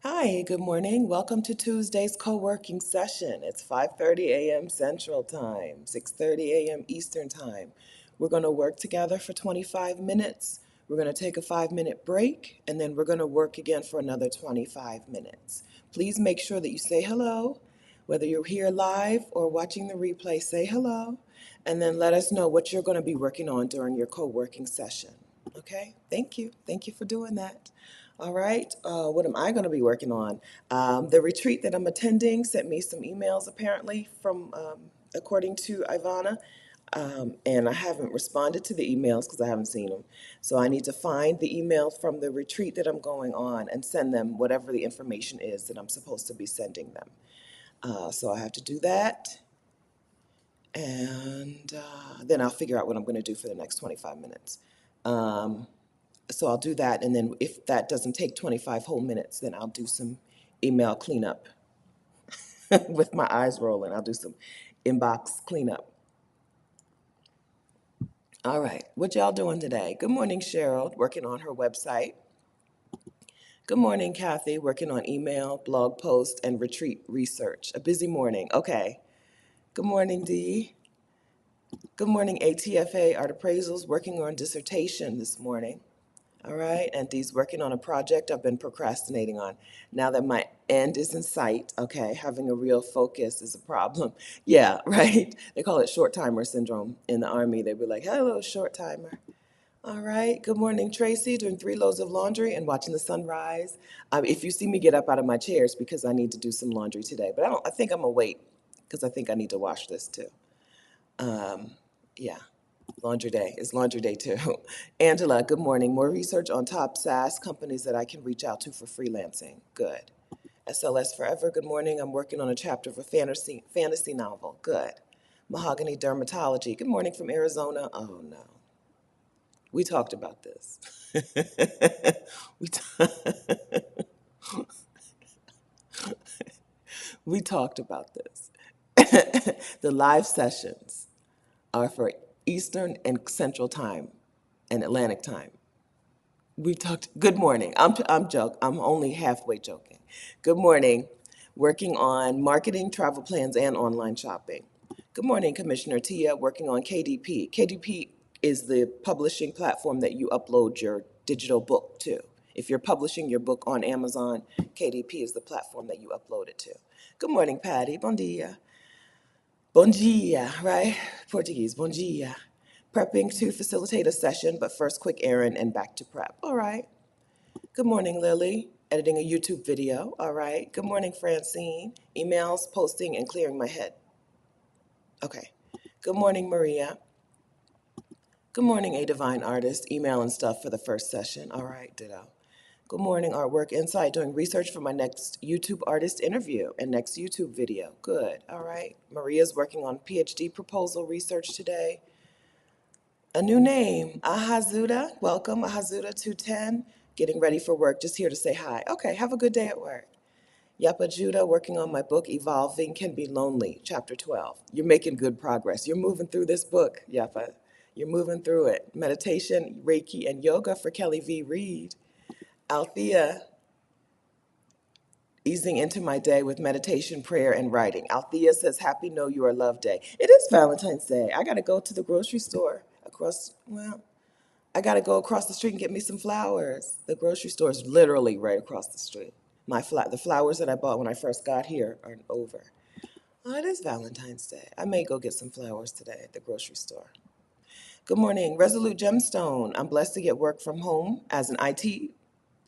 Hi, good morning. Welcome to Tuesday's co-working session. It's 5:30 a.m. Central Time, 6:30 a.m. Eastern Time. We're going to work together for 25 minutes. We're going to take a 5-minute break, and then we're going to work again for another 25 minutes. Please make sure that you say hello. Whether you're here live or watching the replay, say hello, and then let us know what you're going to be working on during your co-working session. Okay? Thank you. Thank you for doing that. All right, what am I going to be working on? The retreat that I'm attending sent me some emails apparently from, according to Ivana, and I haven't responded to the emails because I haven't seen them. So I need to find the email from the retreat that I'm going on and send them whatever the information is that I'm supposed to be sending them. So I have to do that, and then I'll figure out what I'm going to do for the next 25 minutes. So I'll do that, and then if that doesn't take 25 whole minutes, then I'll do some email cleanup with my eyes rolling. I'll do some inbox cleanup. All right, what y'all doing today? Good morning, Cheryl, working on her website. Good morning, Kathy, working on email, blog post, and retreat research. A busy morning. Okay. Good morning, Dee. Good morning, ATFA Art Appraisals, working on dissertation this morning. All right, and Dee's working on a project I've been procrastinating on. Now that my end is in sight, okay, having a real focus is a problem. Yeah, right? They call it short timer syndrome in the Army. They'd be like, hello, short timer. All right, good morning, Tracy, doing 3 loads of laundry and watching the sunrise. If you see me get up out of my chair, it's because I need to do some laundry today. But I think I'm gonna wait because I think I need to wash this too. Yeah. Laundry day. It's laundry day too. Angela, good morning. More research on top SaaS companies that I can reach out to for freelancing. Good. SLS Forever, good morning. I'm working on a chapter of a fantasy novel. Good. Mahogany Dermatology, good morning from Arizona. Oh no. We talked about this. we, t- we talked about this. The live sessions are for Eastern and Central Time and Atlantic Time. We talked. Good morning. I'm only halfway joking. Good morning. Working on marketing, travel plans, and online shopping. Good morning, Commissioner Tia. Working on KDP. KDP is the publishing platform that you upload your digital book to. If you're publishing your book on Amazon, KDP is the platform that you upload it to. Good morning, Patty. Bom dia. Bom dia, right? Portuguese. Bom dia. Prepping to facilitate a session, but first, quick errand and back to prep. All right. Good morning, Lily. Editing a YouTube video. All right. Good morning, Francine. Emails, posting, and clearing my head. Okay. Good morning, Maria. Good morning, A Divine Artist. Email and stuff for the first session. All right, ditto. Good morning, Artwork Insight. Doing research for my next YouTube artist interview and next YouTube video. Good. All right. Maria's working on PhD proposal research today. A new name, Ahazuda. Welcome, Ahazuda210. Getting ready for work, just here to say hi. Okay, have a good day at work. Yapa Judah, working on my book, Evolving Can Be Lonely, Chapter 12. You're making good progress. You're moving through this book, Yapa. You're moving through it. Meditation, Reiki, and yoga for Kelly V. Reed. Althea, easing into my day with meditation, prayer, and writing. Althea says, Happy Know You Are Love Day. It is Valentine's Day. I got to go to the grocery store I got to go across the street and get me some flowers. The grocery store is literally right across the street. The flowers that I bought when I first got here are over. Oh, it is Valentine's Day. I may go get some flowers today at the grocery store. Good morning, Resolute Gemstone. I'm blessed to get work from home as an IT.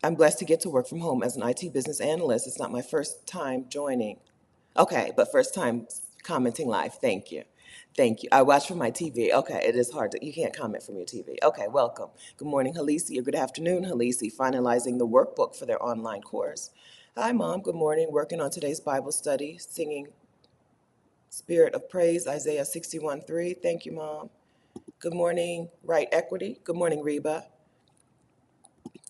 I'm blessed to get to work from home as an IT business analyst. It's not my first time joining. Okay, but first time commenting live. Thank you. Thank you. I watch from my TV. Okay, it is hard to, you can't comment from your TV. Okay, welcome. Good morning, Halisi, or good afternoon, Halisi, finalizing the workbook for their online course. Hi, Mom. Good morning. Working on today's Bible study, singing Spirit of Praise, Isaiah 61:3. Thank you, Mom. Good morning, Right Equity. Good morning, Reba.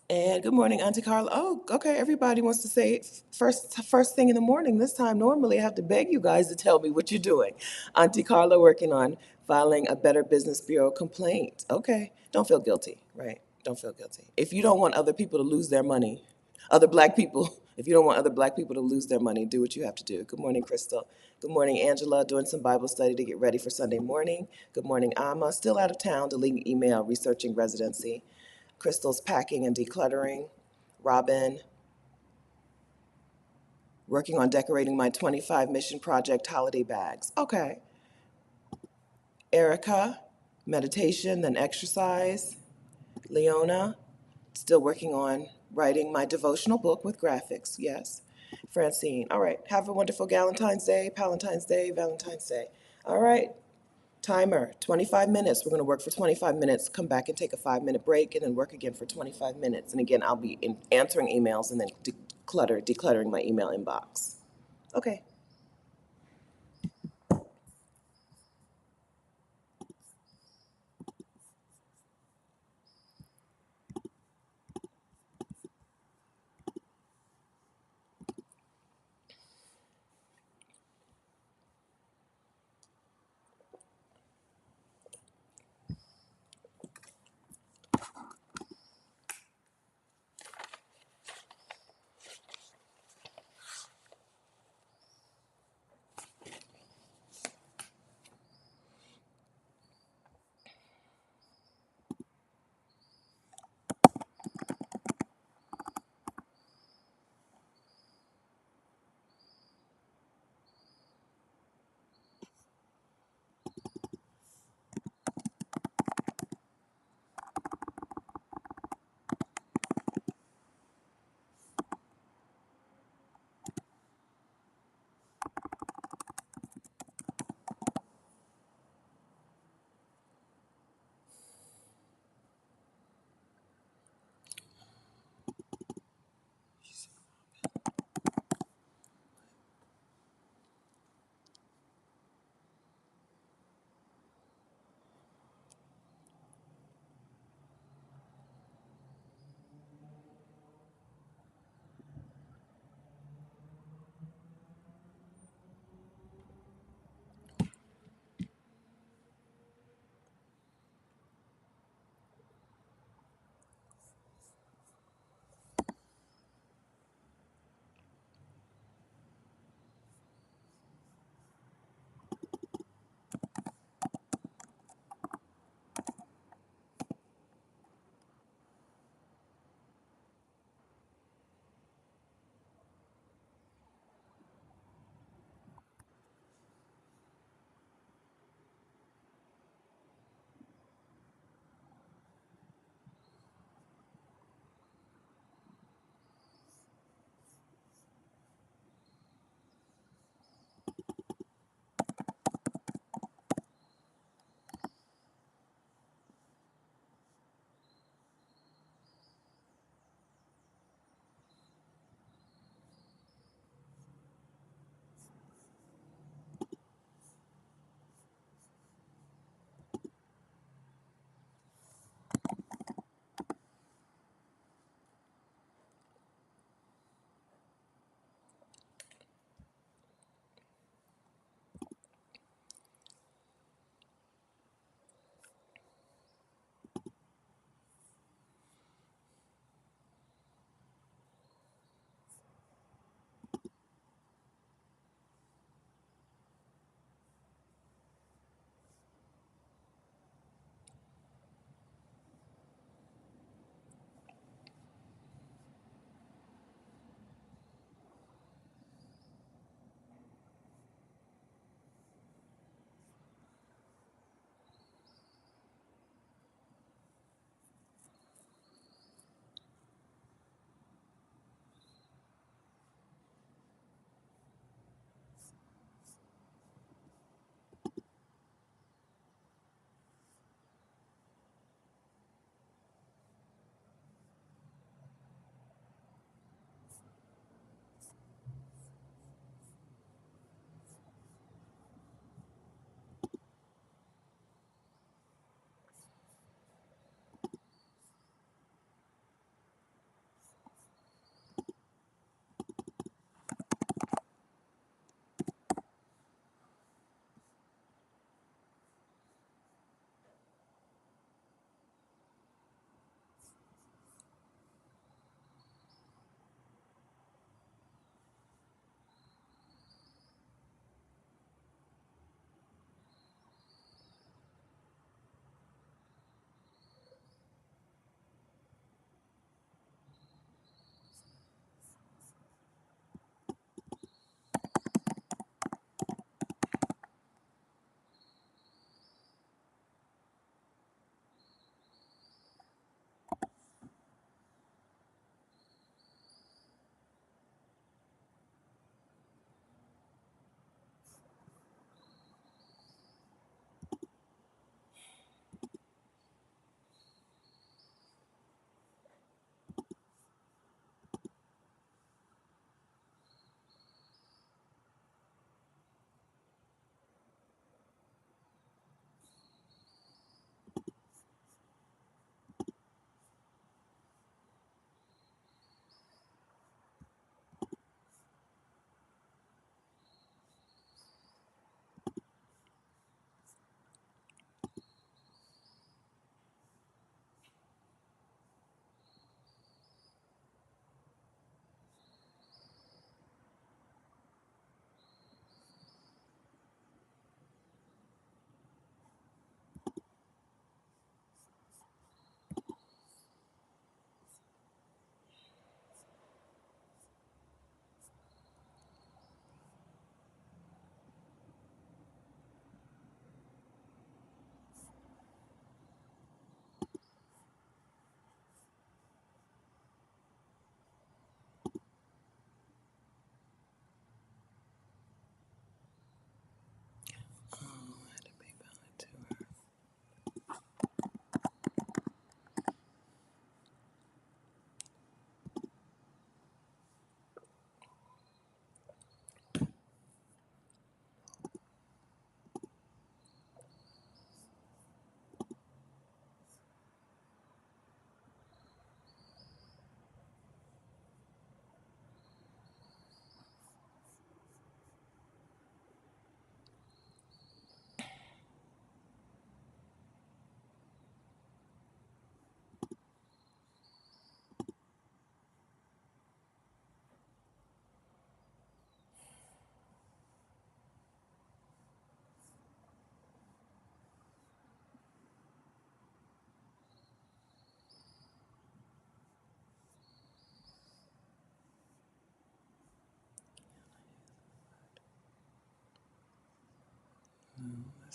And good morning, Auntie Carla. Oh, okay. Everybody wants to say first thing in the morning. This time, normally I have to beg you guys to tell me what you're doing. Auntie Carla working on filing a Better Business Bureau complaint. Okay. Don't feel guilty, right? Don't feel guilty. If you don't want other people to lose their money, other black people If you don't want other black people to lose their money, do what you have to do. Good morning, Crystal. Good morning, Angela, doing some Bible study to get ready for Sunday morning. Good morning, Amma, still out of town, deleting email, researching residency. Crystal's packing and decluttering. Robin, working on decorating my 25 Mission Project holiday bags. Okay. Erica, meditation, then exercise. Leona, still working on writing my devotional book with graphics. Yes. Francine, all right. Have a wonderful Valentine's Day, Valentine's Day, Valentine's Day. All right. Timer, 25 minutes. We're going to work for 25 minutes, come back and take a 5-minute break, and then work again for 25 minutes. And again, I'll be answering emails and then decluttering my email inbox. Okay.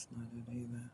That's not it either.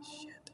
Shit.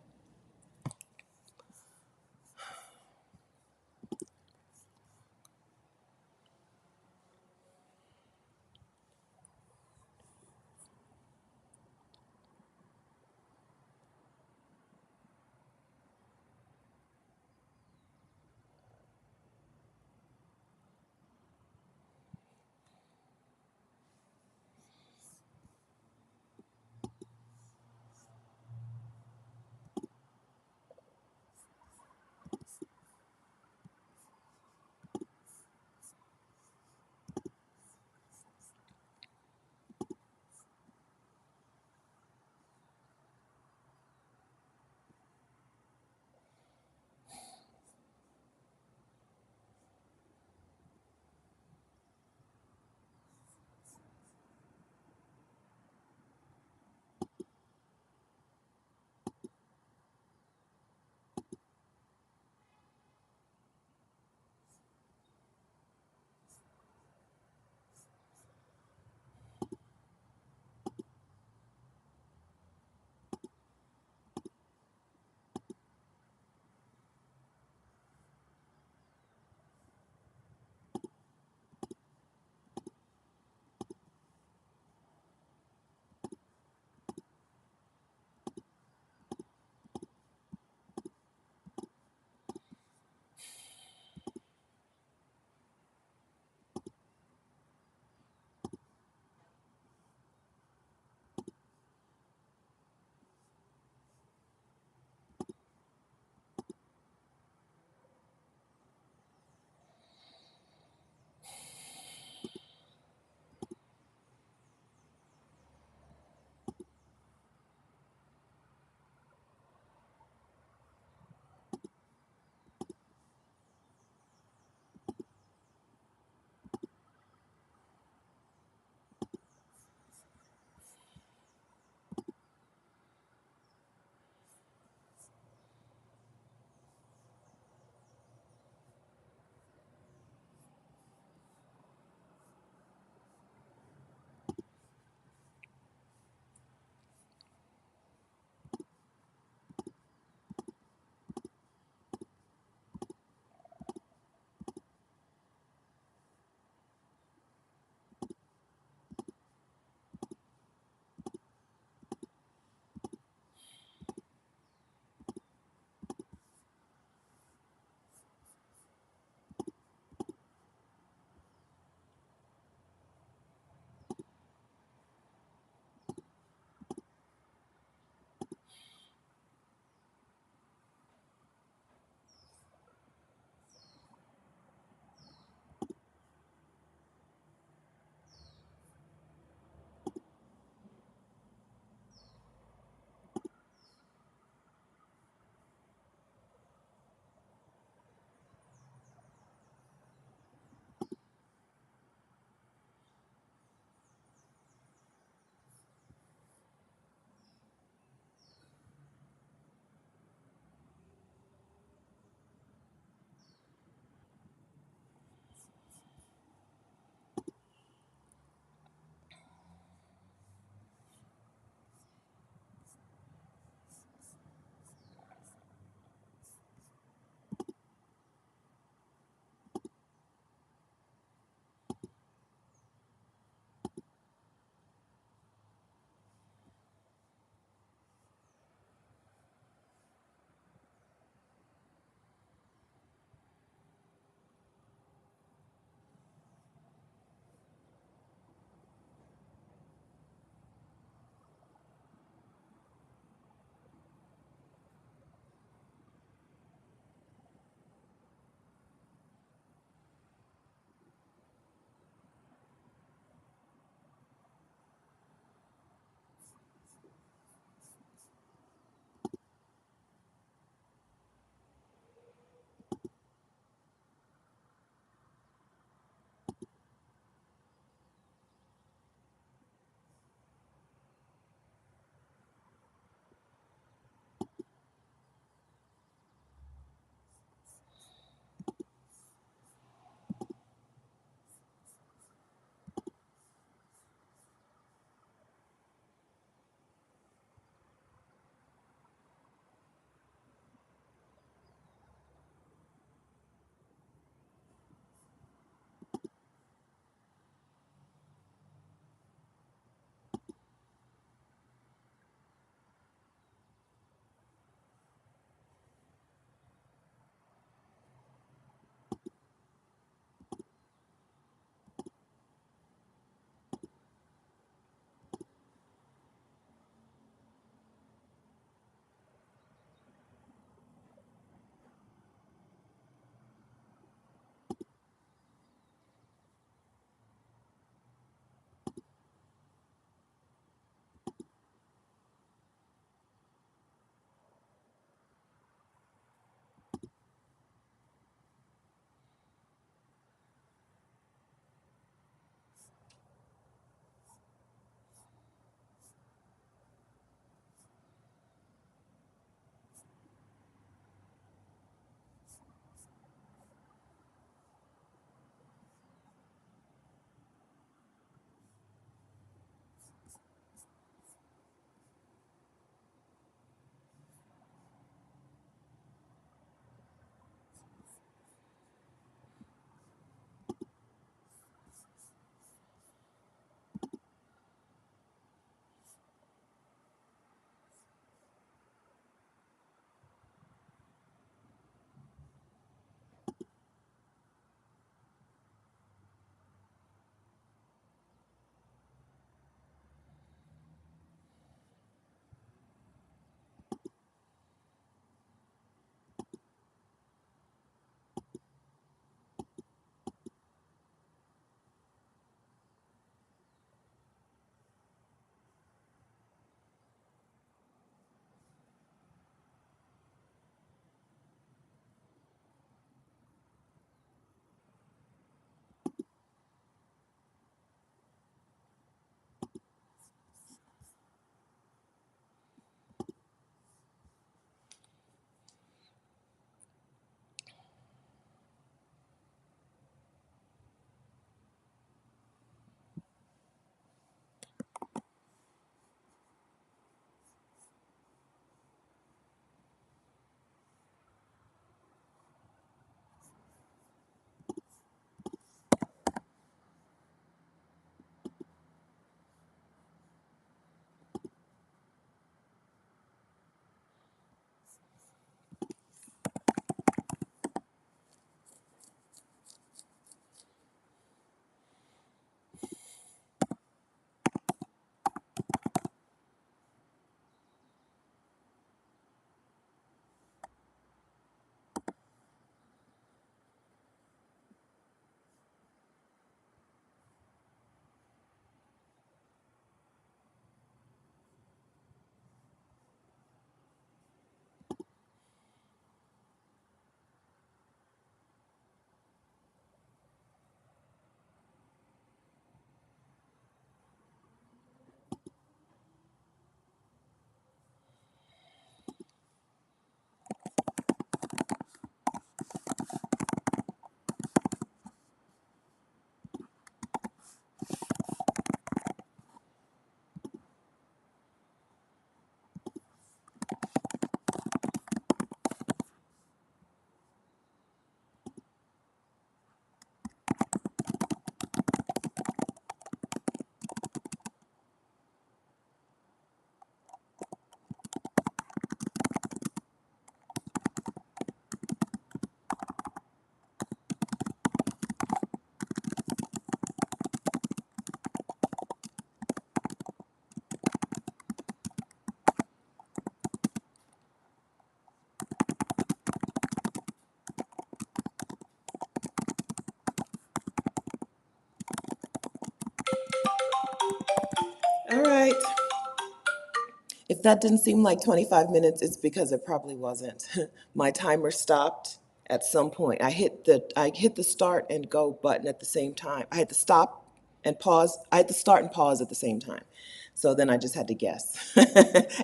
If that didn't seem like 25 minutes, it's because it probably wasn't. My timer stopped at some point. I hit the start and go button at the same time. I had to stop and pause. I had to start and pause at the same time. So then I just had to guess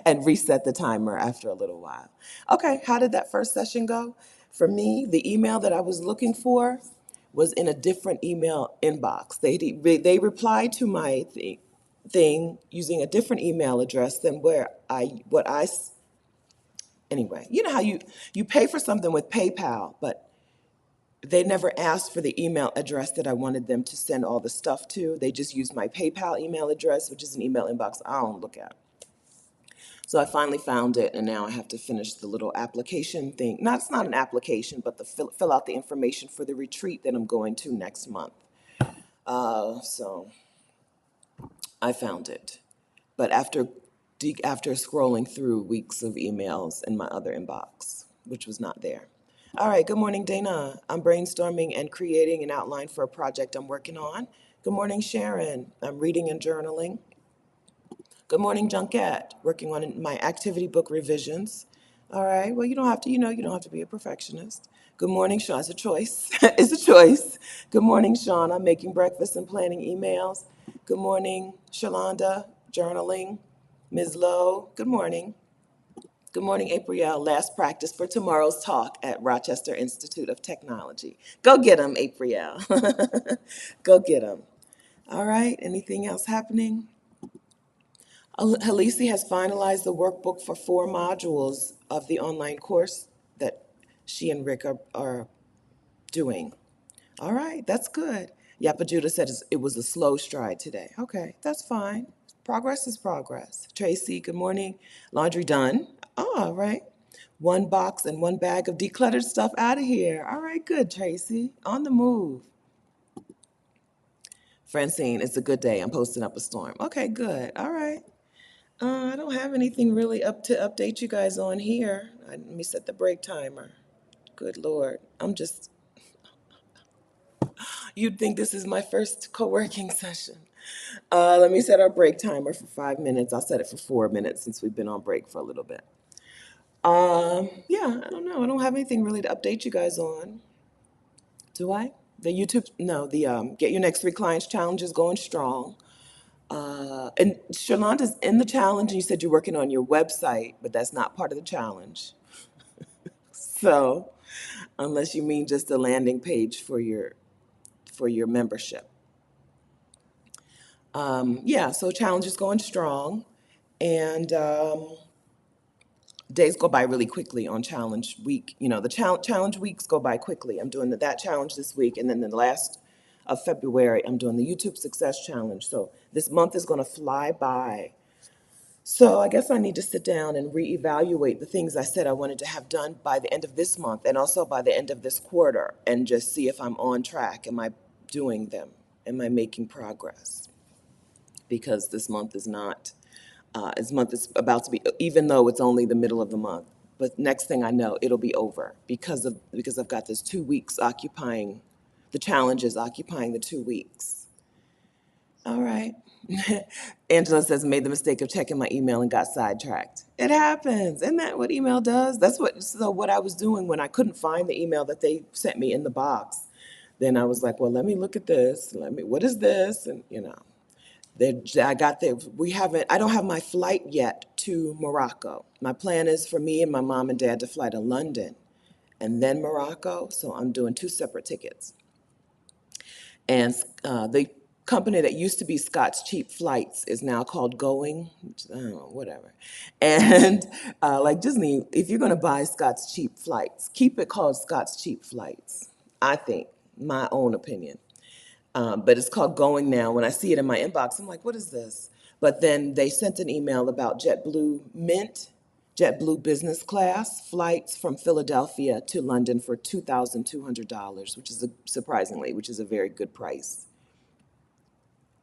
and reset the timer after a little while. Okay, how did that first session go? For me, the email that I was looking for was in a different email inbox. They replied to my thing using a different email address than where I what I anyway. You know how you pay for something with PayPal, but they never asked for the email address that I wanted them to send all the stuff to. They just used my PayPal email address, which is an email inbox I don't look at. So I finally found it, and now I have to finish the little application thing. No, it's not an application, but the fill out the information for the retreat that I'm going to next month. So I found it. But after scrolling through weeks of emails in my other inbox, which was not there. All right, good morning, Dana. I'm brainstorming and creating an outline for a project I'm working on. Good morning, Sharon. I'm reading and journaling. Good morning, Junket. Working on my activity book revisions. All right, well, you don't have to, you don't have to be a perfectionist. Good morning, Sean. It's a choice. It's a choice. Good morning, Sean. I'm making breakfast and planning emails. Good morning, Shalonda. Journaling. Ms. Lowe. Good morning. Good morning, April. Last practice for tomorrow's talk at Rochester Institute of Technology. Go get them, April. Go get them. All right, anything else happening? Halisi has finalized the workbook for 4 modules of the online course that she and Rick are doing. All right, that's good. Yapa Judah said it was a slow stride today. Okay, that's fine. Progress is progress. Tracy, good morning. Laundry done. Oh, all right. 1 box and 1 bag of decluttered stuff out of here. All right, good, Tracy. On the move. Francine, it's a good day. I'm posting up a storm. Okay, good. All right. I don't have anything really up to update you guys on here. Let me set the break timer. Good Lord. You'd think this is my first co-working session. Let me set our break timer for 5 minutes. I'll set it for 4 minutes since we've been on break for a little bit. Yeah, I don't know. I don't have anything really to update you guys on. Do I? The YouTube, no, the Get Your Next 3 Clients challenge is going strong. And Shalonda's in the challenge, and you said you're working on your website, but that's not part of the challenge. So, unless you mean just a landing page for your membership. Yeah, so challenge is going strong, and days go by really quickly on challenge week. The challenge weeks go by quickly. I'm doing that challenge this week, and then the last of February, I'm doing the YouTube Success Challenge. So this month is going to fly by. So I guess I need to sit down and reevaluate the things I said I wanted to have done by the end of this month and also by the end of this quarter, and just see if I'm on track. Am I doing them? Am I making progress? Because this month is not, this month is about to be, even though it's only the middle of the month, but next thing I know, it'll be over because I've got this 2 weeks occupying, the challenge is occupying the 2 weeks. All right. Angela says, made the mistake of checking my email and got sidetracked. It happens. Isn't that what email does? What I was doing when I couldn't find the email that they sent me in the box. Then I was like, well, let me look at this. What is this? And I got there. I don't have my flight yet to Morocco. My plan is for me and my mom and dad to fly to London and then Morocco. So I'm doing 2 separate tickets. And the company that used to be Scott's Cheap Flights is now called Going, I don't know, whatever. And like Disney, if you're going to buy Scott's Cheap Flights, keep it called Scott's Cheap Flights, I think, my own opinion. But it's called Going now. When I see it in my inbox, I'm like, what is this? But then they sent an email about JetBlue business class flights from Philadelphia to London for $2,200, which is a very good price.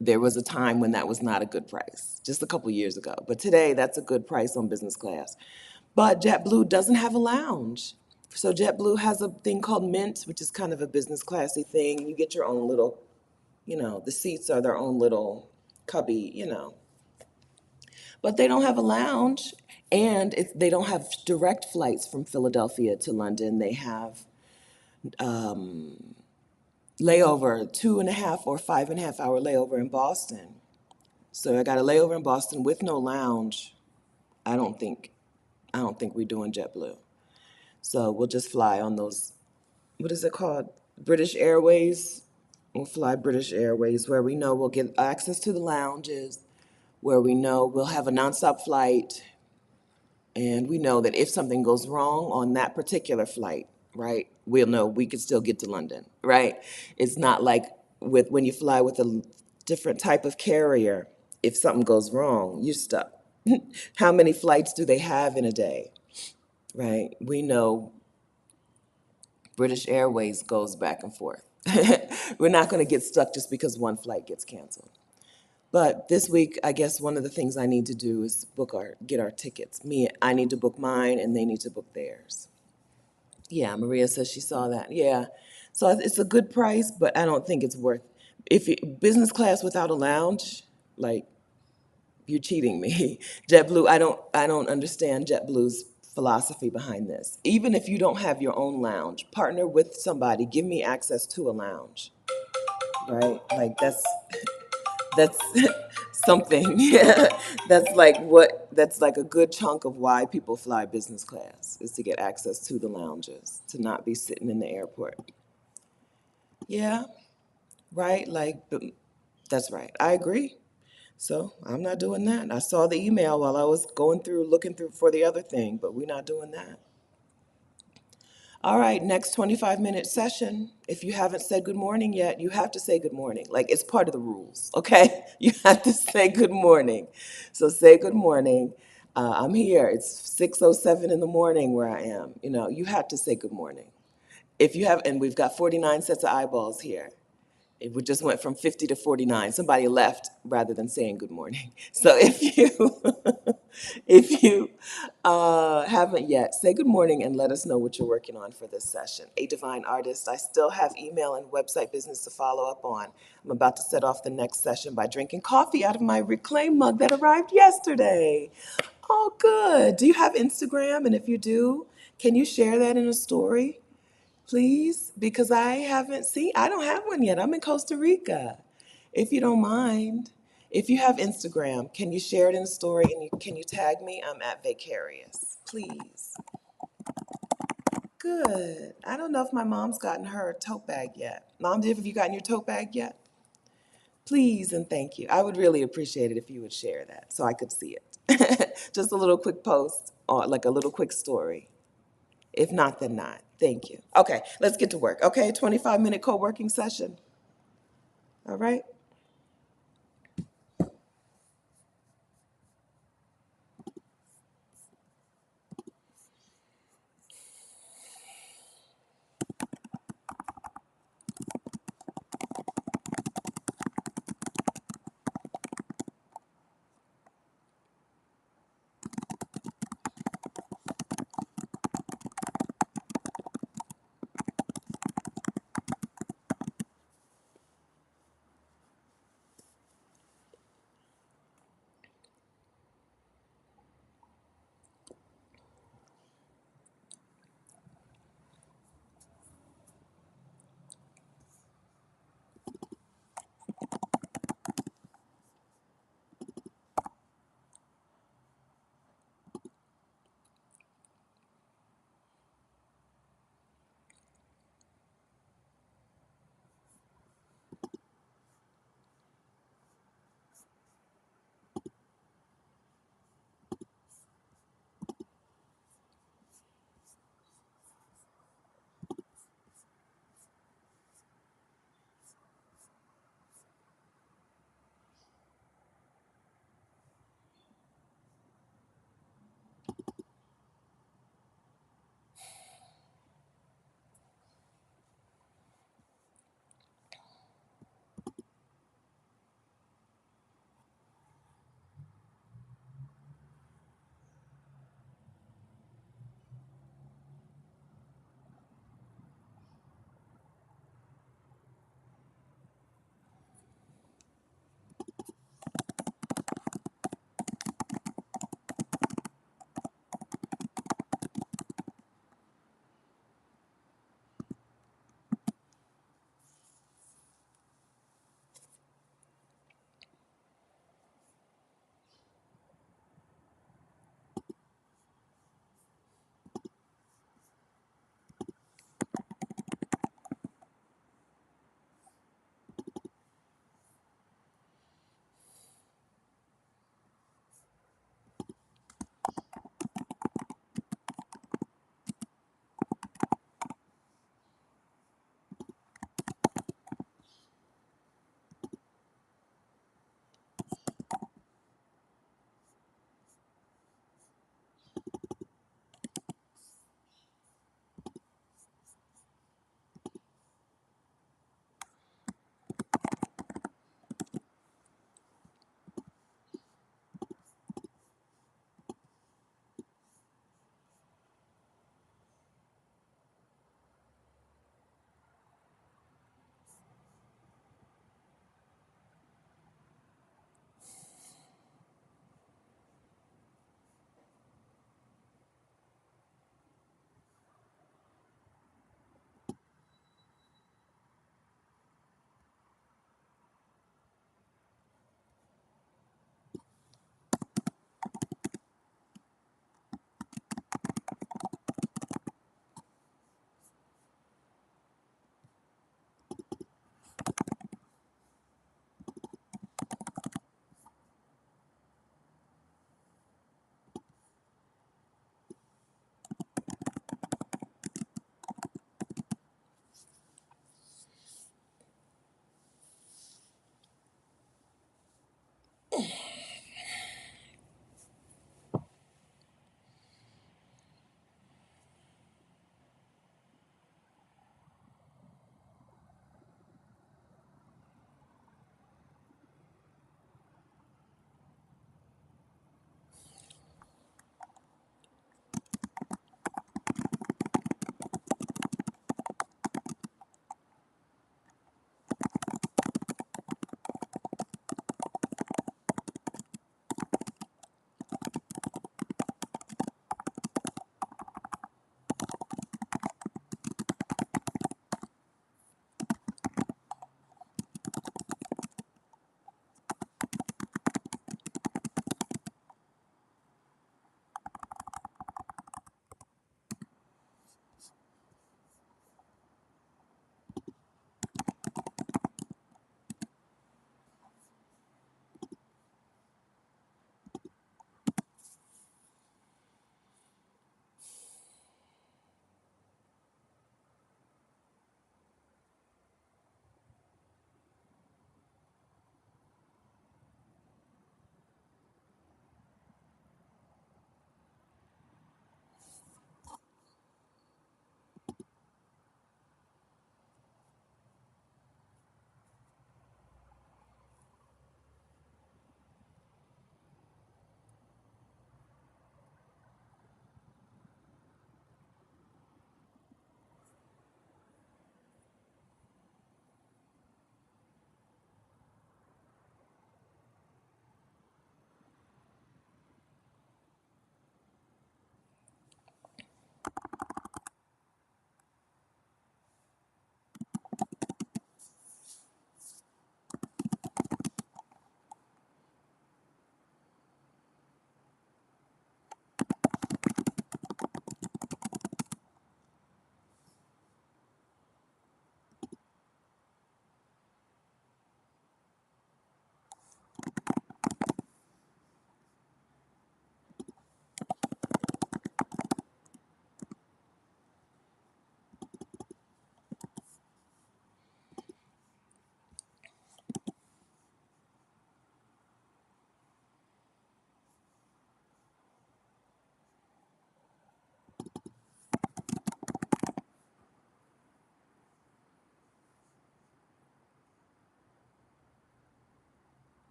There was a time when that was not a good price, just a couple years ago. But today, that's a good price on business class. But JetBlue doesn't have a lounge. So JetBlue has a thing called Mint, which is kind of a business classy thing. You get your own little, the seats are their own little cubby. But they don't have a lounge, and they don't have direct flights from Philadelphia to London. They have layover, 2.5 or 5.5 hour layover in Boston. So I got a layover in Boston with no lounge. I don't think, I don't think we're doing JetBlue. So we'll just fly on those, what is it called? British Airways. We'll fly British Airways where we know we'll get access to the lounges, where we know we'll have a nonstop flight, and we know that if something goes wrong on that particular flight, right, we'll know we can still get to London, right? It's not like with when you fly with a different type of carrier, if something goes wrong, you're stuck. How many flights do they have in a day, right? We know British Airways goes back and forth. We're not going to get stuck just because one flight gets canceled. But this week, I guess one of the things I need to do is get our tickets. I need to book mine, and they need to book theirs. Yeah, Maria says she saw that. Yeah, so it's a good price, but I don't think it's worth. If business class without a lounge, like you're cheating me. JetBlue, I don't understand JetBlue's philosophy behind this. Even if you don't have your own lounge, partner with somebody. Give me access to a lounge, right? Like that's something. Yeah, that's like a good chunk of why people fly business class is to get access to the lounges, to not be sitting in the airport. Yeah, right. That's right. I agree. So I'm not doing that. I saw the email while I was going through, looking through for the other thing, but we're not doing that. All right, next 25-minute session. If you haven't said good morning yet, you have to say good morning. Like it's part of the rules, okay? You have to say good morning. So say good morning. I'm here. It's 6:07 in the morning where I am. You have to say good morning. If you have, and we've got 49 sets of eyeballs here. It just went from 50 to 49. Somebody left rather than saying good morning. So if you haven't yet, say good morning and let us know what you're working on for this session. A Divine Artist, I still have email and website business to follow up on. I'm about to set off the next session by drinking coffee out of my reclaim mug that arrived yesterday. Oh, good. Do you have Instagram? And if you do, can you share that in a story? Please, because I don't have one yet. I'm in Costa Rica. If you don't mind, if you have Instagram, can you share it in a story and can you tag me? I'm at Vicarious. Please. Good. I don't know if my mom's gotten her tote bag yet. Mom, have you gotten your tote bag yet? Please and thank you. I would really appreciate it if you would share that so I could see it. Just a little quick post or like a little quick story. If not, then not. Thank you. Okay, let's get to work. Okay, 25-minute co-working session. All right.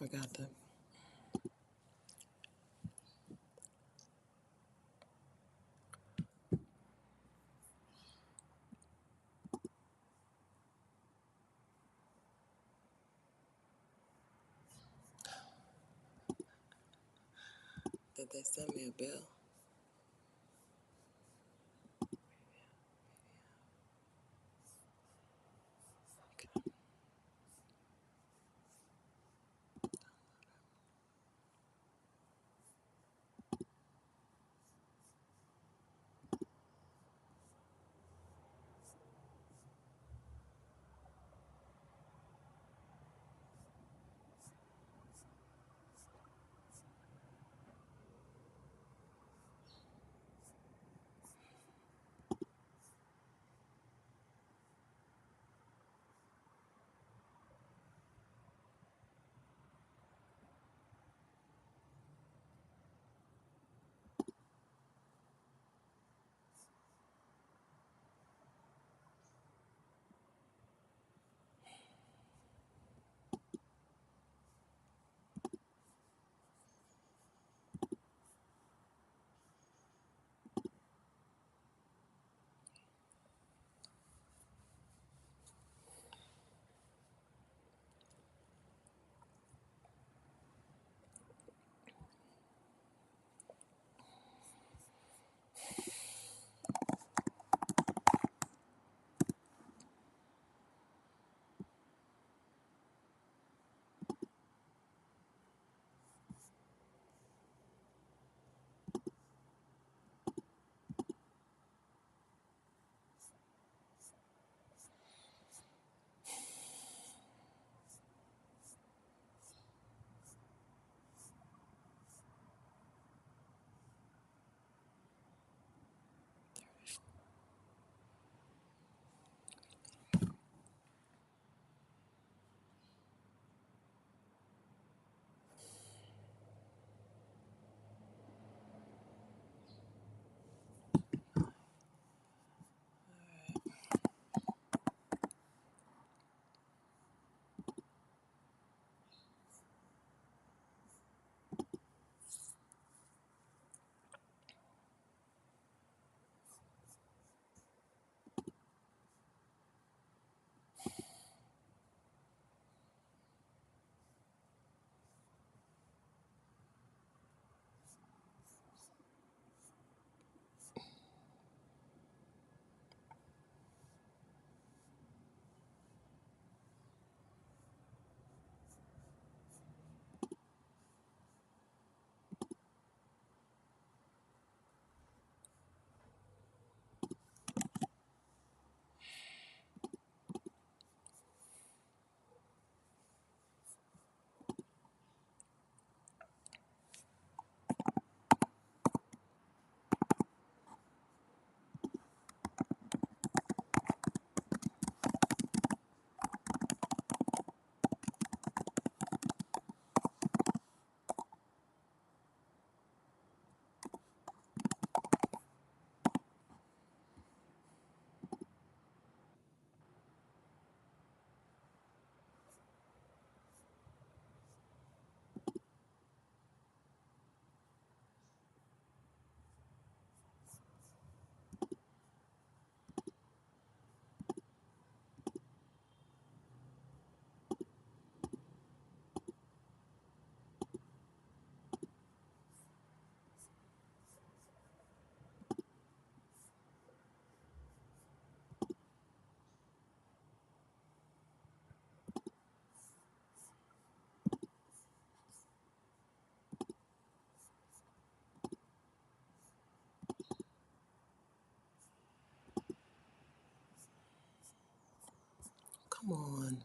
forgot to. Did they send me a bill? Come on.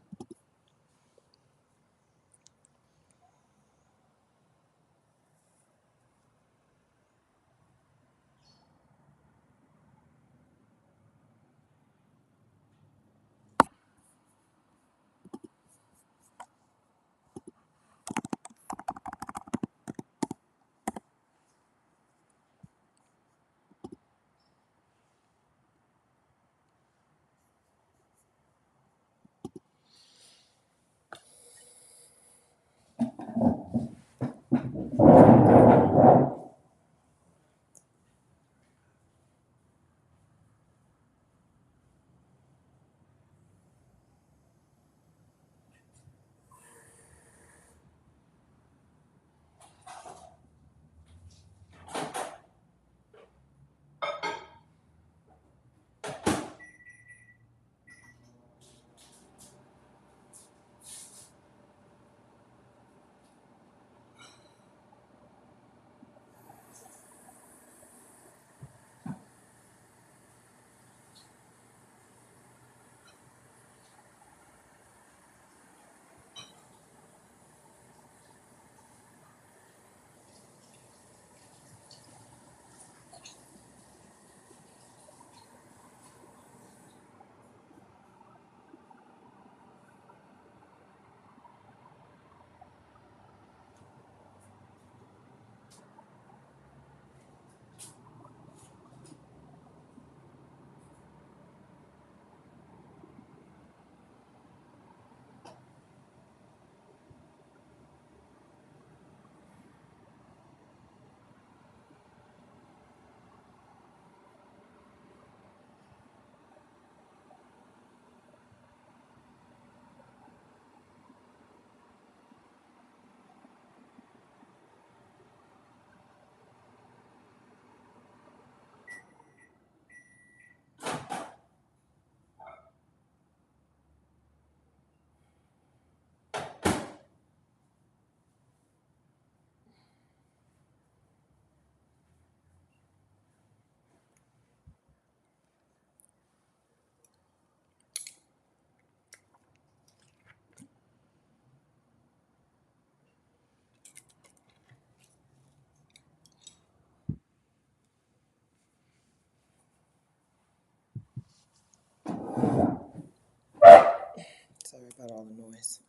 Sorry about all the noise.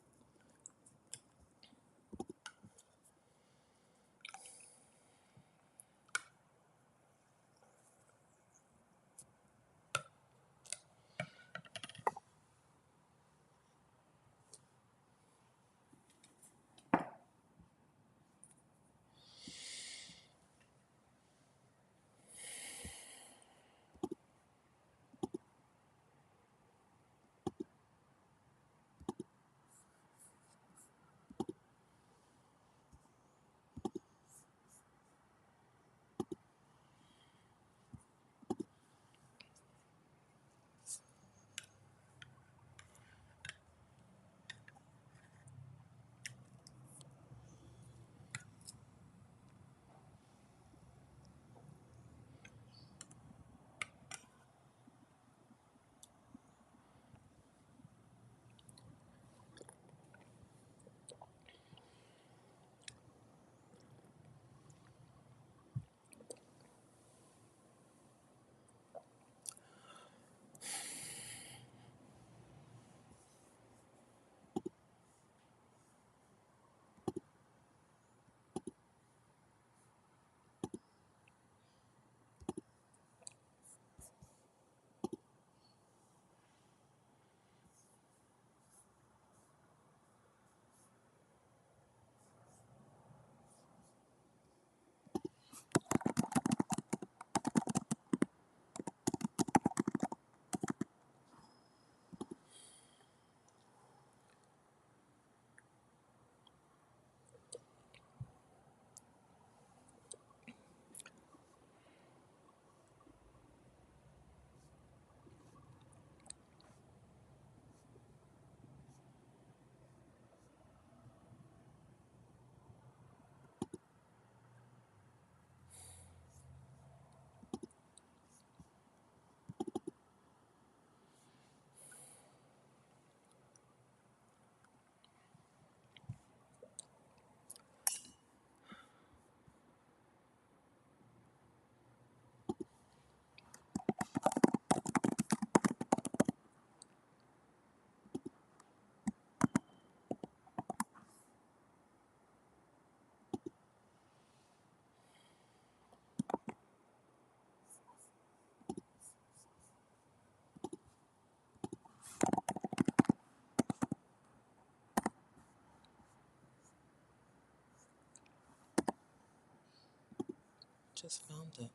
Just found it.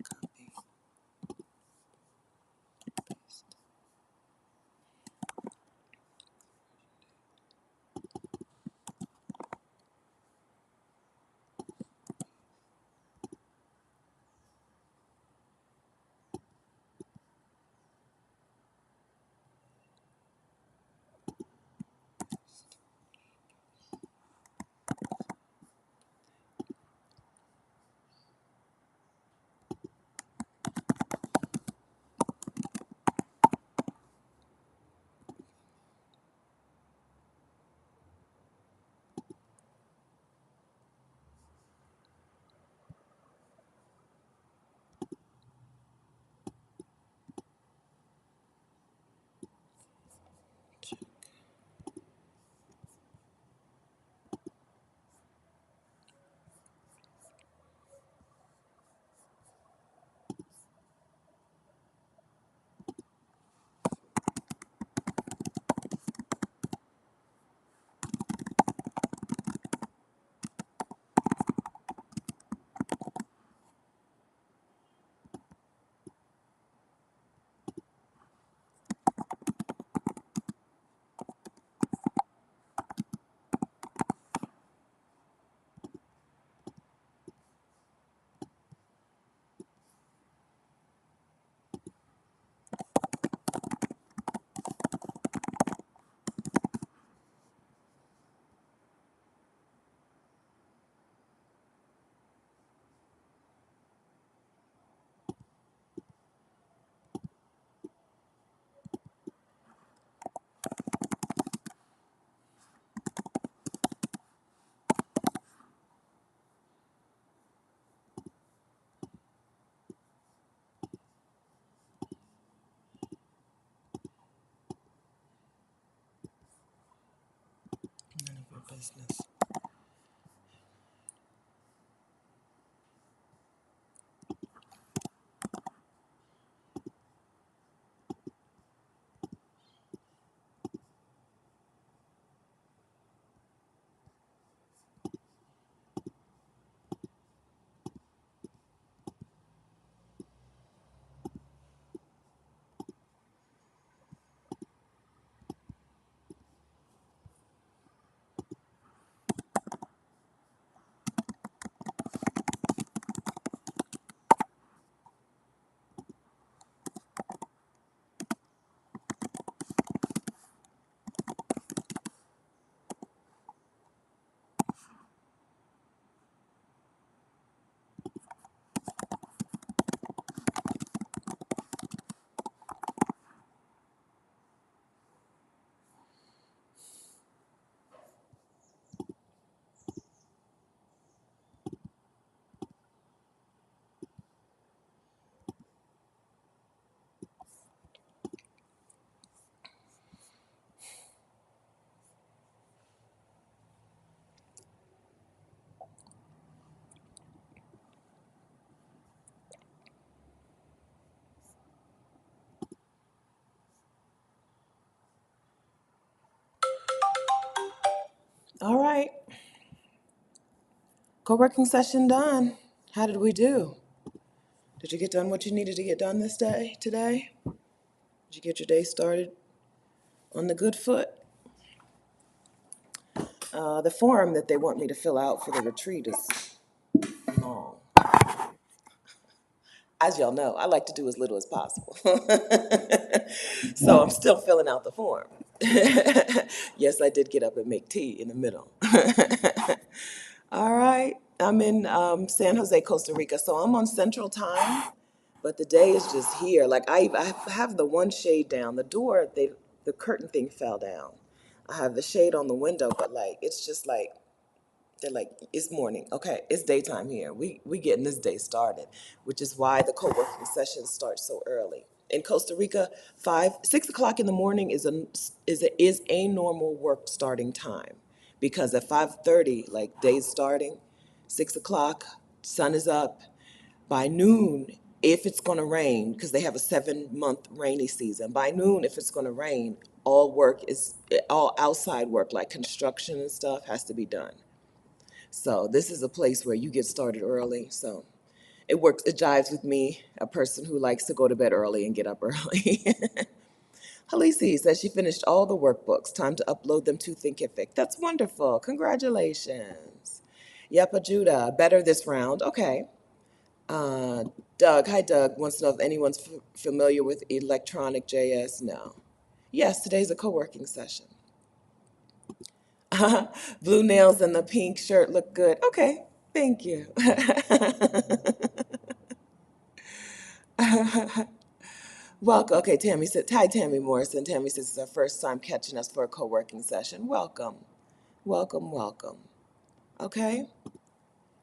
Copy. business. All right, co-working session done. How did we do? Did you get done what you needed to get done today? Did you get your day started on the good foot? The form that they want me to fill out for the retreat is long. As y'all know, I like to do as little as possible. So I'm still filling out the form. Yes, I did get up and make tea in the middle. All right, I'm in San Jose, Costa Rica, so I'm on Central Time, but the day is just here. Like I have the one shade down. The door, the curtain thing fell down. I have the shade on the window, but like it's just like they're like, it's morning. Okay, it's daytime here. We getting this day started, which is why the co-working sessions start so early. In Costa Rica, 6 o'clock in the morning is a normal work starting time, because at 5:30, like day's starting, 6 o'clock, sun is up. By noon, if it's going to rain, because they have a 7-month rainy season, by noon, if it's going to rain, all outside work like construction and stuff has to be done. So this is a place where you get started early. So it works, it jives with me, a person who likes to go to bed early and get up early. Halisi says she finished all the workbooks. Time to upload them to Thinkific. That's wonderful. Congratulations. Yepa Judah, better this round. Okay. Uh, Doug, hi Doug, wants to know if anyone's familiar with electronic JS. No. Yes, today's a co-working session. Blue nails and the pink shirt look good. Okay, thank you. Welcome. Okay, Tammy said, hi, Tammy Morrison. Tammy says it's her first time catching us for a co-working session. Welcome. Welcome, welcome. Okay.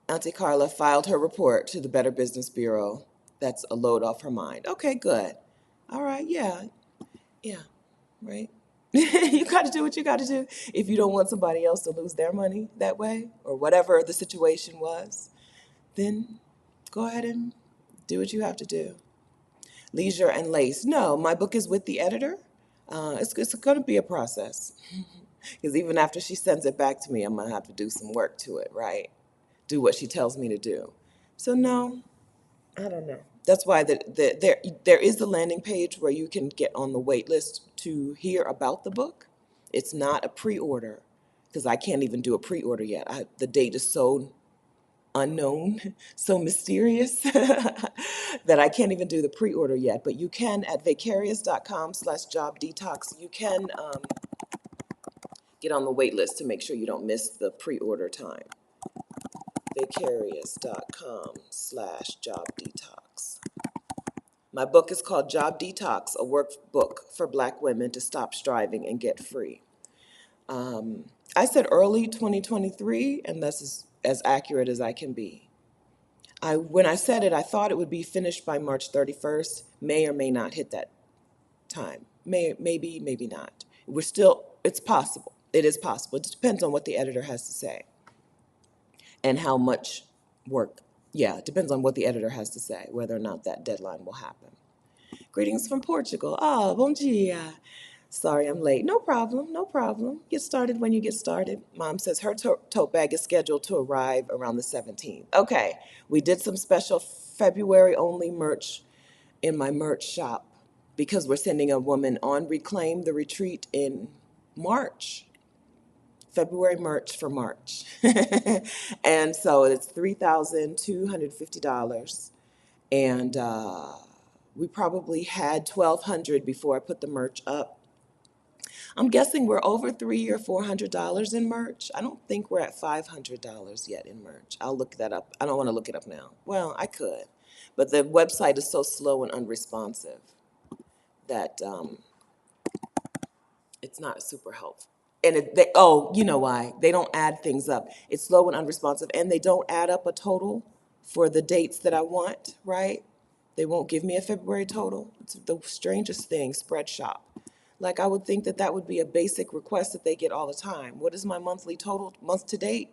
Auntie Carla filed her report to the Better Business Bureau. That's a load off her mind. Okay, good. All right, yeah, right. You got to do what you got to do if you don't want somebody else to lose their money that way or whatever the situation was. Then go ahead and do what you have to do. Leisure and Lace. No, my book is with the editor. It's going to be a process. Because even after she sends it back to me, I'm going to have to do some work to it, right? Do what she tells me to do. So, no, I don't know. That's why there is the landing page where you can get on the wait list to hear about the book. It's not a pre-order because I can't even do a pre-order yet. The date is so unknown, so mysterious that I can't even do the pre-order yet. But you can at vicarious.com/job detox. You can get on the wait list to make sure you don't miss the pre-order time. Vicarious.com/job detox. My book is called Job Detox, a workbook for Black women to stop striving and get free. I said early 2023, and that's as accurate as I can be. When I said it, I thought it would be finished by March 31st. May or may not hit that time. Maybe not. It's possible. It is possible. It depends on what the editor has to say and how much work. Yeah, it depends on what the editor has to say, whether or not that deadline will happen. Greetings from Portugal. Ah, bom dia. Sorry I'm late. No problem, no problem. Get started when you get started. Mom says her tote bag is scheduled to arrive around the 17th. Okay, we did some special February only merch in my merch shop because we're sending a woman on Reclaim the Retreat in March. February merch for March. And so it's $3,250. And we probably had 1,200 before I put the merch up. I'm guessing we're over $300 or $400 in merch. I don't think we're at $500 yet in merch. I'll look that up. I don't want to look it up now. Well, I could, but the website is so slow and unresponsive that it's not super helpful. And you know why? They don't add things up. It's slow and unresponsive, and they don't add up a total for the dates that I want, right? They won't give me a February total. It's the strangest thing, spread shop. Like, I would think that that would be a basic request that they get all the time. What is my monthly total, month to date?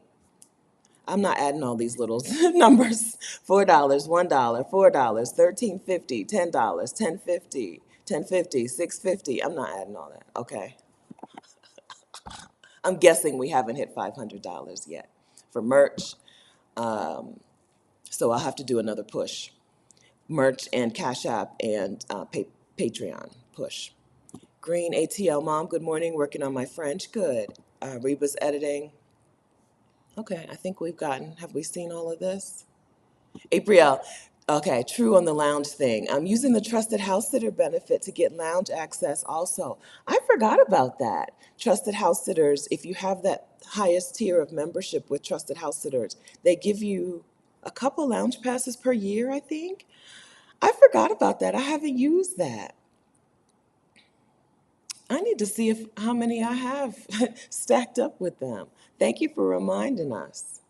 I'm not adding all these little numbers. $4, $1, $4, $13.50, $10, $10.50, $6.50. I'm not adding all that, okay? I'm guessing we haven't hit $500 yet for merch. So I'll have to do another push. Merch and Cash App and Patreon push. Green ATL Mom, good morning. Working on my French. Good. Reba's editing. Okay, I think have we seen all of this? April, okay, true on the lounge thing. I'm using the Trusted House Sitter benefit to get lounge access also. I forgot about that. Trusted House Sitters, if you have that highest tier of membership with Trusted House Sitters, they give you a couple lounge passes per year, I think. I forgot about that. I haven't used that. I need to see how many I have stacked up with them. Thank you for reminding us.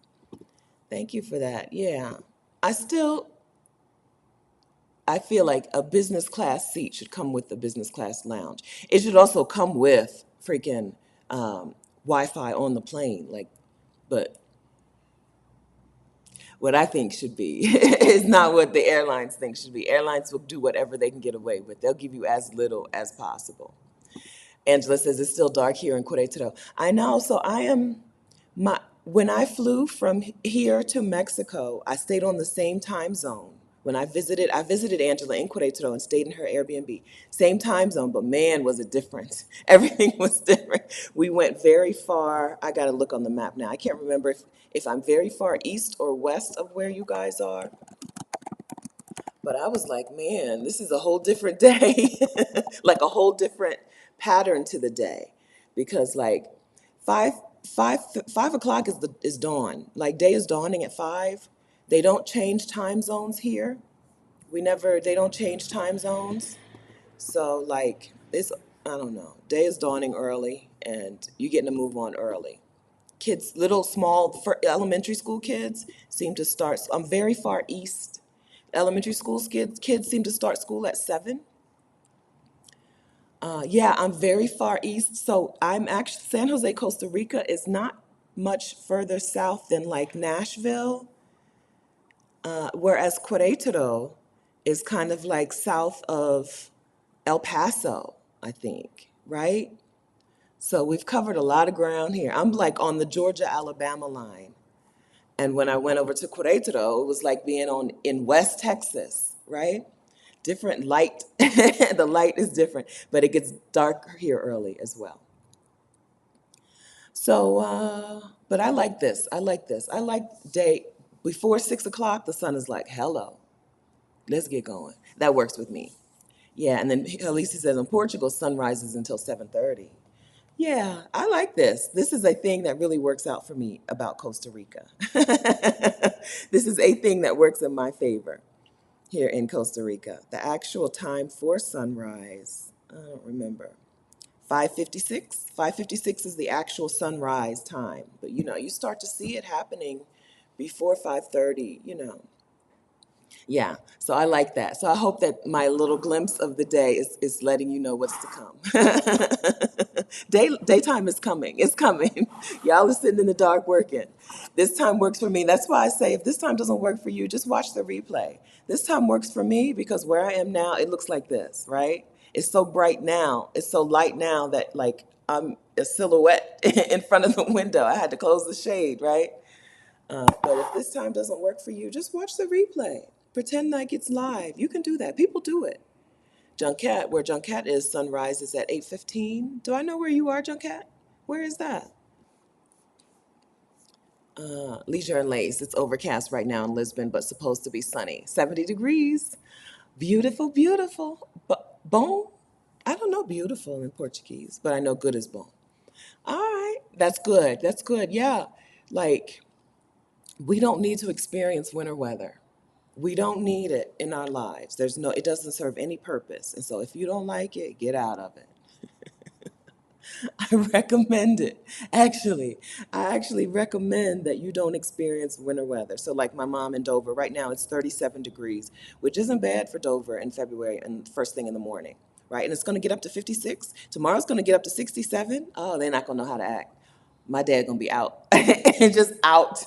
Thank you for that. Yeah. I still I feel like a business class seat should come with the business class lounge. It should also come with freaking Wi-Fi on the plane. Like, but what I think should be is not what the airlines think should be. Airlines will do whatever they can get away with. They'll give you as little as possible. Angela says it's still dark here in Querétaro. I know. So when I flew from here to Mexico, I stayed on the same time zone. When I visited Angela in Querétaro and stayed in her Airbnb. Same time zone, but man, was it different. Everything was different. We went very far. I got to look on the map now. I can't remember if I'm very far east or west of where you guys are. But I was like, man, this is a whole different day, like a whole different pattern to the day, because like five 5 o'clock is dawn. Like day is dawning at 5. They don't change time zones here. They don't change time zones. So like I don't know. Day is dawning early, and you're getting to move on early. Kids, little small for elementary school kids seem to start. I'm very far east. Elementary school kids seem to start school at 7. Yeah, I'm very far east. So I'm actually, San Jose, Costa Rica is not much further south than like Nashville, whereas Querétaro is kind of like south of El Paso, I think, right? So we've covered a lot of ground here. I'm like on the Georgia-Alabama line. And when I went over to Querétaro, it was like being in West Texas, right? Different light. The light is different, but it gets dark here early as well. So, but I like this. I like this. I like day before 6 o'clock. The sun is like, hello, let's get going. That works with me. Yeah, and then Elise says in Portugal, sun rises until 7:30. Yeah, I like this. This is a thing that really works out for me about Costa Rica. This is a thing that works in my favor here in Costa Rica. The actual time for sunrise, I don't remember. 5:56. 5:56 is the actual sunrise time. But you start to see it happening before 5:30, Yeah, so I like that. So I hope that my little glimpse of the day is letting you know what's to come. Daytime is coming. It's coming. Y'all are sitting in the dark working. This time works for me. That's why I say if this time doesn't work for you, just watch the replay. This time works for me because where I am now, it looks like this, right? It's so bright now. It's so light now that like I'm a silhouette in front of the window. I had to close the shade, right? But if this time doesn't work for you, just watch the replay. Pretend like it's live. You can do that. People do it. Junket, where Junket is, sunrise is at 8:15. Do I know where you are, Junket? Where is that? Leisure and Lace. It's overcast right now in Lisbon, but supposed to be sunny. 70 degrees. Beautiful, beautiful. But bom? I don't know beautiful in Portuguese, but I know good is bom. All right. That's good. That's good. Yeah. Like, we don't need to experience winter weather. We don't need it in our lives. It doesn't serve any purpose. And so if you don't like it, get out of it. I recommend it. Actually, I actually recommend that you don't experience winter weather. So, like my mom in Dover, right now it's 37 degrees, which isn't bad for Dover in February and first thing in the morning, right? And it's going to get up to 56. Tomorrow's going to get up to 67. Oh, they're not going to know how to act. My dad going to be out and just out.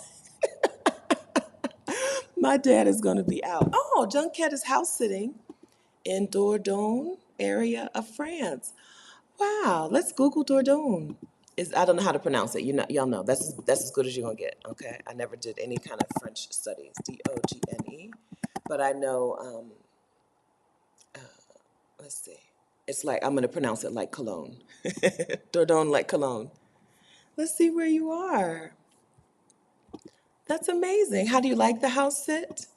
My dad is going to be out. Oh, Junket is house sitting in Dordogne area of France. Wow, let's Google Dordogne. I don't know how to pronounce it. Y'all know that's as good as you're gonna get. Okay, I never did any kind of French studies. Dogne, but I know. Let's see. It's like I'm gonna pronounce it like Cologne. Dordogne like Cologne. Let's see where you are. That's amazing. How do you like the house sit?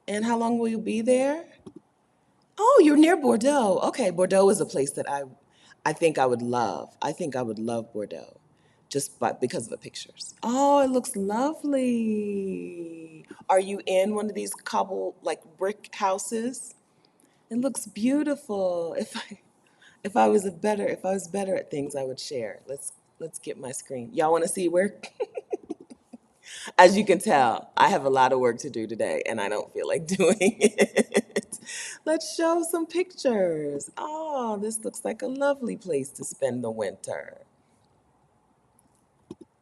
And how long will you be there? Oh, you're near Bordeaux. Okay, Bordeaux is a place that I think I would love. I think I would love Bordeaux, because of the pictures. Oh, it looks lovely. Are you in one of these cobble like brick houses? It looks beautiful. If I was better at things, I would share. Let's get my screen. Y'all want to see where? As you can tell, I have a lot of work to do today, and I don't feel like doing it. Let's show some pictures. Oh, this looks like a lovely place to spend the winter.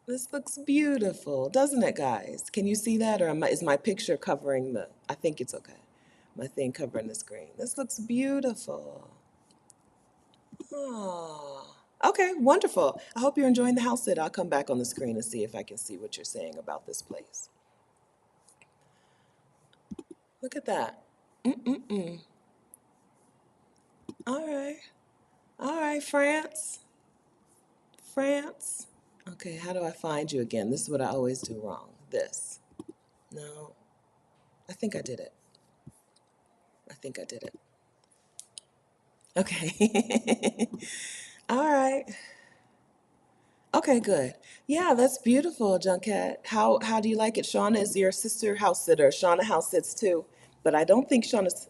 This looks beautiful, doesn't it, guys? Can you see that, or is my picture covering the? I think it's okay. My thing covering the screen. This looks beautiful. Oh, okay, wonderful. I hope you're enjoying the house sit. I'll come back on the screen and see if I can see what you're saying about this place. Look at that. Mm-mm-mm. All right. All right, France. France. Okay, how do I find you again? This is what I always do wrong. This. No. I think I did it. I think I did it. Okay. All right. Okay, good. Yeah, that's beautiful, Junket. How do you like it? Shauna is your sister house sitter. Shauna house sits too. But I don't think Shauna's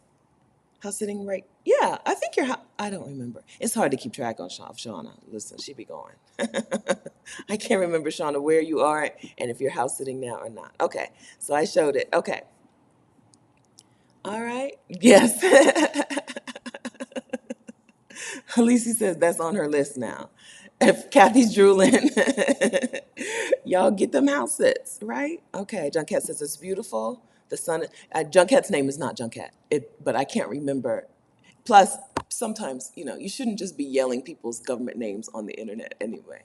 house sitting right. Yeah, I think I don't remember. It's hard to keep track of Shauna. Listen, she be going. I can't remember, Shauna, where you are and if you're house sitting now or not. Okay, so I showed it. Okay. All right. Yes. Alicia says that's on her list now. If Kathy's drooling, y'all get them house sits, right? Okay, Junket says it's beautiful. The sun, Junket's name is not Junket, but I can't remember. Plus, sometimes, you shouldn't just be yelling people's government names on the internet anyway.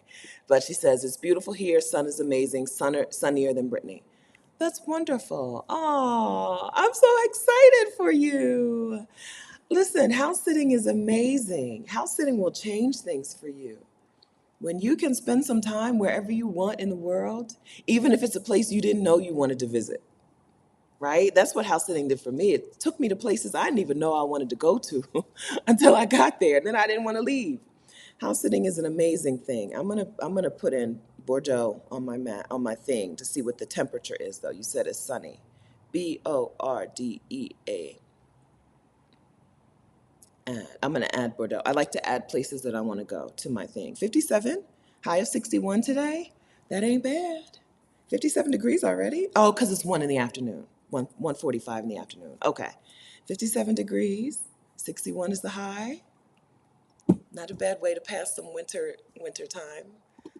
But she says, it's beautiful here, sun is amazing, sunnier than Brittany. That's wonderful. Oh, I'm so excited for you. Listen, house sitting is amazing. House sitting will change things for you. When you can spend some time wherever you want in the world, even if it's a place you didn't know you wanted to visit, right? That's what house sitting did for me. It took me to places I didn't even know I wanted to go to until I got there. And then I didn't want to leave. House sitting is an amazing thing. I'm gonna put in Bordeaux on my my thing to see what the temperature is though. You said it's sunny. Bordea. I'm going to add Bordeaux. I like to add places that I want to go to my thing. 57, high of 61 today. That ain't bad. 57 degrees already? Oh, because it's 1 in the afternoon. 1:45 in the afternoon. Okay. 57 degrees. 61 is the high. Not a bad way to pass some winter time.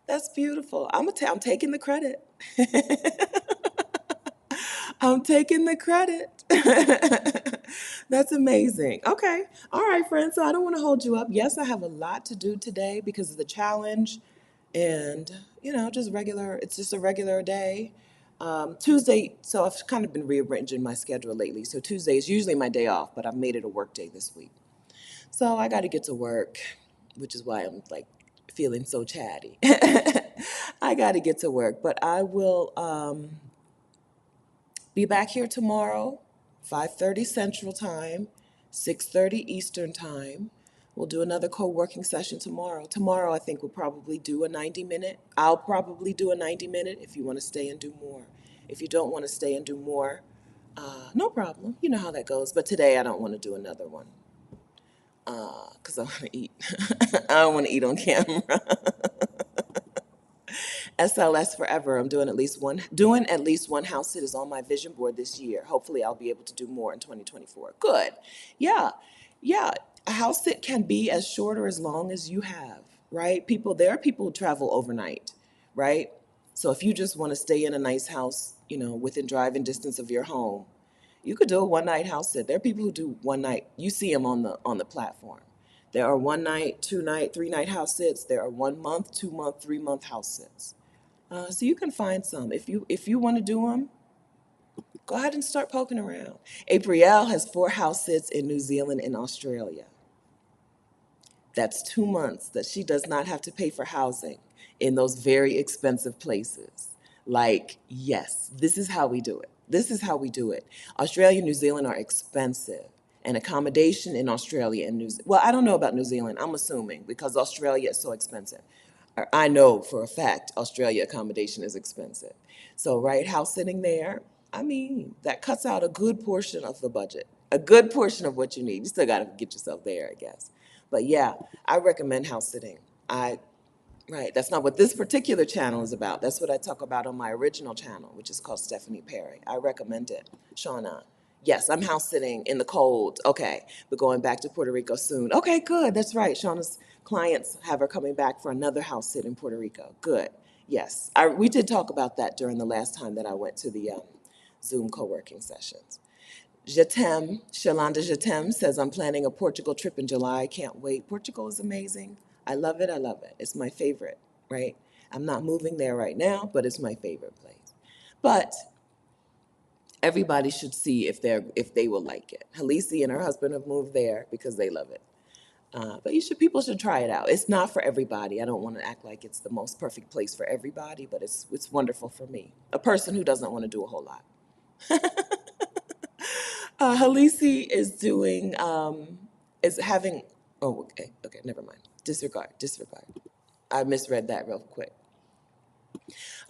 That's beautiful. I'm taking the credit. I'm taking the credit. That's amazing. Okay. All right, friends. So I don't want to hold you up. Yes, I have a lot to do today because of the challenge and, just regular, it's just a regular day. Tuesday, so I've kind of been rearranging my schedule lately. So Tuesday is usually my day off, but I've made it a work day this week. So I got to get to work, which is why I'm like feeling so chatty. I got to get to work, but I will be back here tomorrow, 5:30 Central Time, 6:30 Eastern Time. We'll do another co-working session tomorrow. Tomorrow, I think we'll probably do a 90-minute. I'll probably do a 90-minute if you want to stay and do more. If you don't want to stay and do more, no problem. You know how that goes. But today, I don't want to do another one because I want to eat. I don't want to eat on camera. SLS forever. I'm doing at least one house sit is on my vision board this year. Hopefully I'll be able to do more in 2024. Good. Yeah. Yeah. A house sit can be as short or as long as you have, right? There are people who travel overnight, right? So if you just want to stay in a nice house, within driving distance of your home, you could do a one night house sit. There are people who do one night. You see them on the platform. There are 1 night, 2 night, 3 night house sits. There are 1 month, 2 month, 3 month house sits. So you can find some. If you want to do them, go ahead and start poking around. April has 4 house sits in New Zealand and Australia. That's 2 months that she does not have to pay for housing in those very expensive places. Like, yes, this is how we do it. This is how we do it. Australia and New Zealand are expensive. And accommodation in Australia and New Zealand, well, I don't know about New Zealand, I'm assuming, because Australia is so expensive. I know for a fact Australia accommodation is expensive. So, right, house sitting there, I mean, that cuts out a good portion of the budget, a good portion of what you need. You still got to get yourself there, I guess. But yeah, I recommend house sitting. Right, that's not what this particular channel is about. That's what I talk about on my original channel, which is called Stephanie Perry. I recommend it. Shauna, yes, I'm house sitting in the cold. Okay, but going back to Puerto Rico soon. Okay, good. That's right. Shauna's clients have her coming back for another house sit in Puerto Rico. Good. Yes, we did talk about that during the last time that I went to the Zoom co-working sessions. Jatem, Shalonda Jatem says, I'm planning a Portugal trip in July. I can't wait. Portugal is amazing. I love it. I love it. It's my favorite, right? I'm not moving there right now, but it's my favorite place. But everybody should see if they will like it. Halisi and her husband have moved there because they love it. But people should try it out. It's not for everybody. I don't want to act like it's the most perfect place for everybody, but it's wonderful for me, a person who doesn't want to do a whole lot. Halisi is having, oh, okay, never mind. Disregard. I misread that real quick.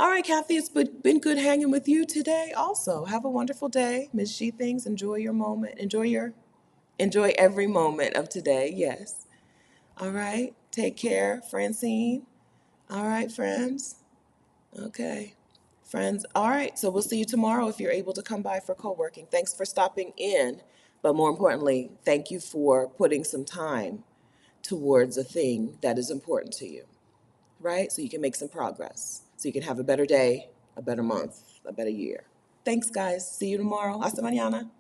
All right, Kathy, it's been good hanging with you today also. Have a wonderful day. Miss She Things, enjoy your moment. Enjoy every moment of today, yes. All right, take care, Francine. All right, friends. Okay. Friends, all right, so we'll see you tomorrow if you're able to come by for co-working. Thanks for stopping in, but more importantly, thank you for putting some time towards a thing that is important to you, right? So you can make some progress, so you can have a better day, a better month, a better year. Thanks, guys. See you tomorrow. Hasta mañana.